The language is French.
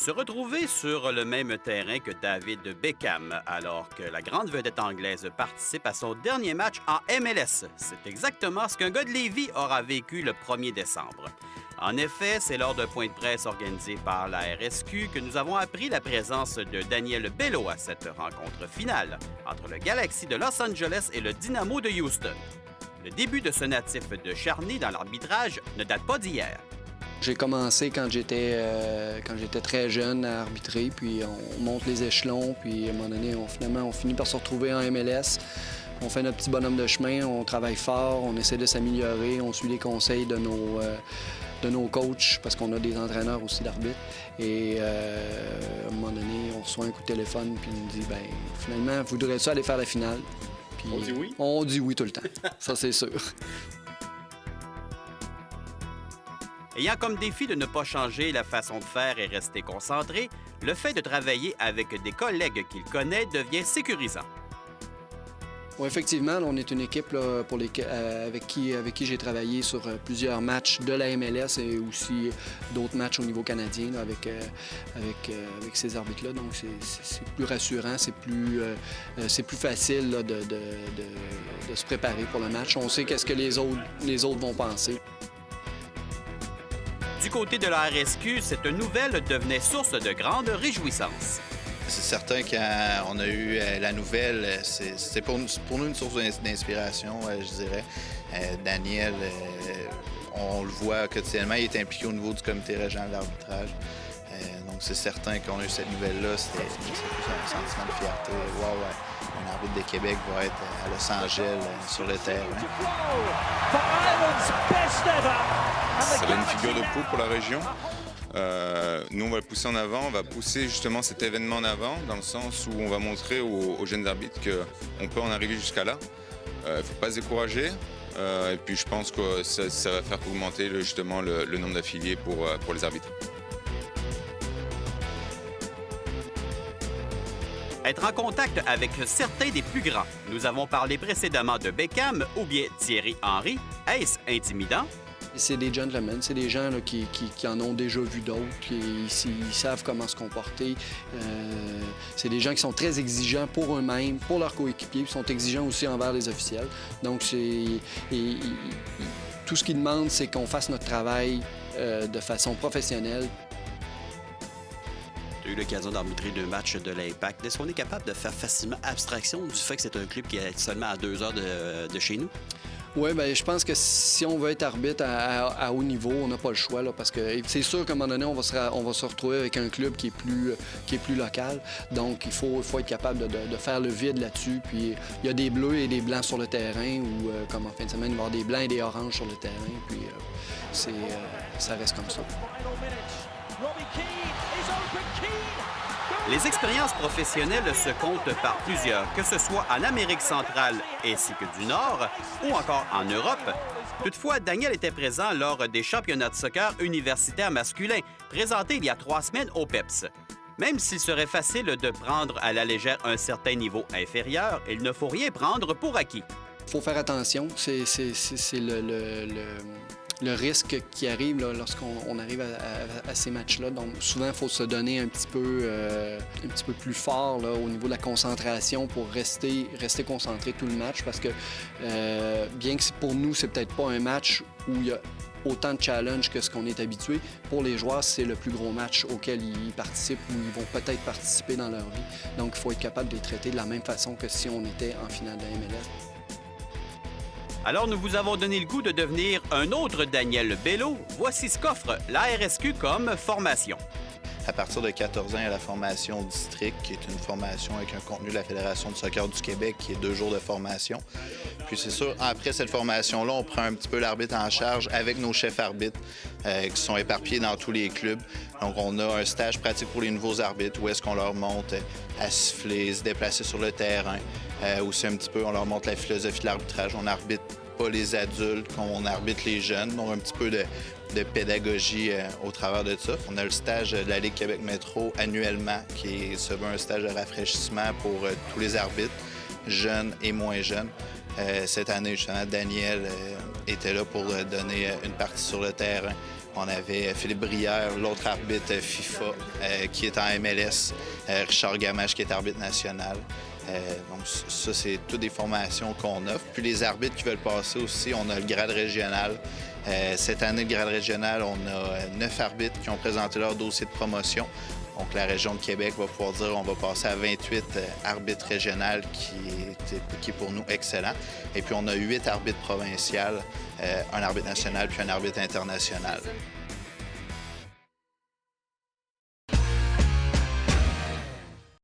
Se retrouver sur le même terrain que David Beckham, alors que la grande vedette anglaise participe à son dernier match en MLS. C'est exactement ce qu'un gars de Lévis aura vécu le 1er décembre. En effet, c'est lors d'un point de presse organisé par la RSQ que nous avons appris la présence de Daniel Bello à cette rencontre finale entre le Galaxy de Los Angeles et le Dynamo de Houston. Le début de ce natif de Charny dans l'arbitrage ne date pas d'hier. J'ai commencé quand j'étais très jeune à arbitrer, puis on monte les échelons, puis à un moment donné, on finit par se retrouver en MLS. On fait notre petit bonhomme de chemin, on travaille fort, on essaie de s'améliorer, on suit les conseils de nos coachs, parce qu'on a des entraîneurs aussi d'arbitre. Et à un moment donné, on reçoit un coup de téléphone, puis on nous dit, bien, finalement, voudrais-tu aller faire la finale? Puis on dit oui? On dit oui tout le temps, ça c'est sûr. Ayant comme défi de ne pas changer la façon de faire et rester concentré, le fait de travailler avec des collègues qu'il connaît devient sécurisant. Oui, effectivement, on est une équipe là, avec qui j'ai travaillé sur plusieurs matchs de la MLS et aussi d'autres matchs au niveau canadien là, avec ces arbitres-là. Donc, c'est plus rassurant, c'est plus facile là, de se préparer pour le match. On sait qu'est-ce que les autres vont penser. Du côté de la RSQ, cette nouvelle devenait source de grande réjouissance. C'est certain qu'on a eu la nouvelle, c'est pour nous une source d'inspiration, je dirais. Daniel, on le voit quotidiennement, il est impliqué au niveau du comité régional d'arbitrage. Donc c'est certain qu'on a eu cette nouvelle-là, c'était plus un sentiment de fierté. Wow, ouais. Un arbitre de Québec va être à Los Angeles sur le terrain. Ça va être une figure de proue pour la région. Nous, on va le pousser en avant, on va pousser justement cet événement en avant, dans le sens où on va montrer aux jeunes arbitres qu'on peut en arriver jusqu'à là. Il ne faut pas se décourager. Et puis je pense que ça va faire augmenter justement le nombre d'affiliés pour les arbitres. Être en contact avec certains des plus grands. Nous avons parlé précédemment de Beckham ou bien Thierry Henry. Est-ce intimidant? C'est des gentlemen, c'est des gens là, qui en ont déjà vu d'autres, ils savent comment se comporter. C'est des gens qui sont très exigeants pour eux-mêmes, pour leurs coéquipiers, ils sont exigeants aussi envers les officiels. Donc, tout ce qu'ils demandent, c'est qu'on fasse notre travail de façon professionnelle. Tu as eu l'occasion d'arbitrer 2 matchs de l'Impact. Est-ce qu'on est capable de faire facilement abstraction du fait que c'est un club qui est seulement à 2 heures de chez nous? Oui, bien, je pense que si on veut être arbitre à haut niveau, on n'a pas le choix, là, parce que c'est sûr qu'à un moment donné, on va se retrouver avec un club qui est plus local. Donc, il faut être capable de faire le vide là-dessus. Puis, il y a des bleus et des blancs sur le terrain, ou comme en fin de semaine, il va y avoir des blancs et des oranges sur le terrain. Puis, ça reste comme ça. Les expériences professionnelles se comptent par plusieurs, que ce soit en Amérique centrale ainsi que du Nord ou encore en Europe. Toutefois, Daniel était présent lors des championnats de soccer universitaires masculins, présentés il y a 3 semaines au PEPS. Même s'il serait facile de prendre à la légère un certain niveau inférieur, il ne faut rien prendre pour acquis. Il faut faire attention, c'est le risque qui arrive là, lorsqu'on arrive à ces matchs-là. Donc, souvent, il faut se donner un petit peu plus fort là, au niveau de la concentration pour rester concentré tout le match. Parce que, bien que pour nous, c'est peut-être pas un match où il y a autant de challenge que ce qu'on est habitué, pour les joueurs, c'est le plus gros match auquel ils participent ou ils vont peut-être participer dans leur vie. Donc, il faut être capable de les traiter de la même façon que si on était en finale de la MLS. Alors, nous vous avons donné le goût de devenir un autre Daniel Bello. Voici ce qu'offre la RSQ comme formation. À partir de 14 ans, il y a la formation district, qui est une formation avec un contenu de la Fédération de soccer du Québec, qui est 2 jours de formation. Puis c'est sûr, après cette formation-là, on prend un petit peu l'arbitre en charge avec nos chefs arbitres qui sont éparpillés dans tous les clubs. Donc, on a un stage pratique pour les nouveaux arbitres où est-ce qu'on leur montre à siffler, se déplacer sur le terrain. Aussi un petit peu, on leur montre la philosophie de l'arbitrage. On arbitre pas les adultes, on arbitre les jeunes. Donc, un petit peu de pédagogie au travers de ça. On a le stage de la Ligue Québec Métro annuellement, qui est souvent un stage de rafraîchissement pour tous les arbitres, jeunes et moins jeunes. Cette année, justement, Daniel était là pour donner une partie sur le terrain. On avait Philippe Brière, l'autre arbitre FIFA, qui est en MLS. Richard Gamache, qui est arbitre national. Donc ça, c'est toutes des formations qu'on offre. Puis les arbitres qui veulent passer aussi, on a le grade régional. Cette année, le grade régional, on a 9 arbitres qui ont présenté leur dossier de promotion. Donc la région de Québec va pouvoir dire on va passer à 28 arbitres régionaux qui est pour nous excellent. Et puis on a 8 arbitres provinciaux, un arbitre national puis un arbitre international.